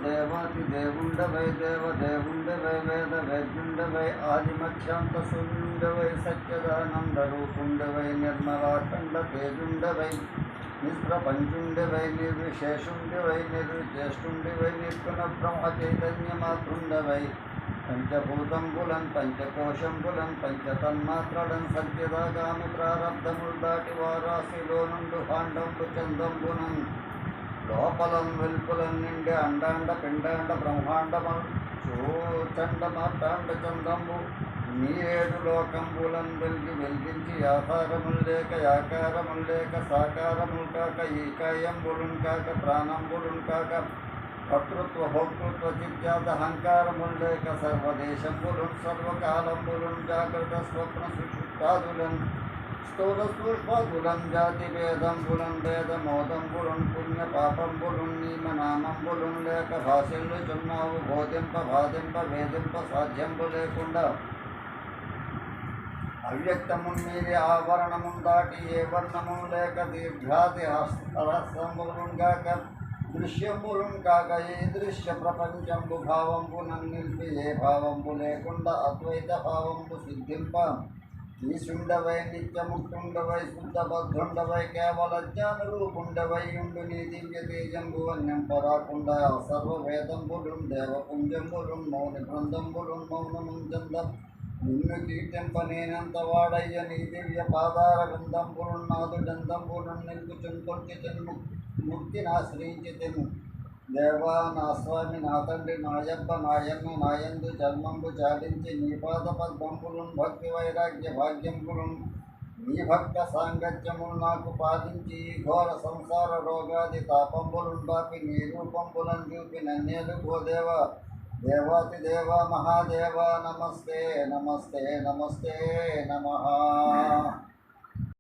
దేవాతి దేవుండవై దేవదేవుండవై వేద వేద్యుండవై ఆదిమధ్యాంత శూన్యుండవై సత్యదానంద రూపుండవై నిర్మలాఖండ తేజుండవై నిష్ప్రపంచుండవై నిర్విశేషుండవై నిర్విచేష్టుండవై నిర్గుణ బ్రహ్మ చైతన్యమాతృండవై పంచభూతంబులన్ పంచకోశంబులన్ పంచతన్మాత్రలన్ సత్యదాగామి ప్రారబ్ధములు దాటి వారాశిలో నుండు పాండంబు చందంబునన్ లోపలం వెల్పులం నిండి అండాండ పిండాండ బ్రహ్మాండమల్ చూచండ మాట్లాండ చందంబు నీరేడు లోకంబులం వెలిగించి ఆకారములు లేక యాకారములు లేక సాకారములు కాక ఈకాయంబులున్ కాక ప్రాణంబులున్ కాక కర్తృత్వ భోక్తృత్వ చిత్యాద అహంకారములు లేక సర్వదేశంబులున్ సర్వకాలంబులున్ జాగ్రత్త స్వప్న సుషుప్తాదులన్ స్థూల సూక్ష్మబులం జాతి భేదంబులం భేదమోదంబులం పుణ్య పాపంబులం నియమనామంబులం లేక భాషల్లుచున్నావు బోధింప బాధింప వేధింప సాధ్యంబు లేకుండా అవ్యక్తము మీది ఆవరణము దాటి ఏ వర్ణము లేక దీర్ఘాది హస్తములం గాక దృశ్యములం కాక ఏ దృశ్య ప్రపంచంబు భావంబునం నిలిపి ఏ భావంబు లేకుండా అద్వైత భావంబు సిద్ధింప ఈశుండవై నిత్యముక్తుండవై శుద్ధబద్ధుండవై కేవల జ్ఞానరూపుండవై ఉండు నీ దివ్య తేజంబు అన్యంపరాకుండా సర్వవేదంబులు దేవపుంజంబులు మౌని బృందంబులు మౌనముంజంద నిన్ను కీర్తింపనేనంత వాడయ్య నీ దివ్య పాదార గంధంబులు నాదుడందంబులు నిలుపుచుంకొట్టి ముక్తినాశ్రయించితెను దేవా నా స్వామి నా తండ్రి నాయప్ప నాయన్న నాయందు జన్మంబు చాలించి నీ పాద పద్మంబులను భక్తి వైరాగ్య భాగ్యంబులను నీ భక్త సాంగత్యములు నాకు పాలించి ఈ ఘోర సంసార రోగాది తాపంబులను బాపి నీ రూపంబులను చూపి నన్నేలు గోదేవ దేవాతి దేవ మహాదేవ నమస్తే నమస్తే నమస్తే నమః.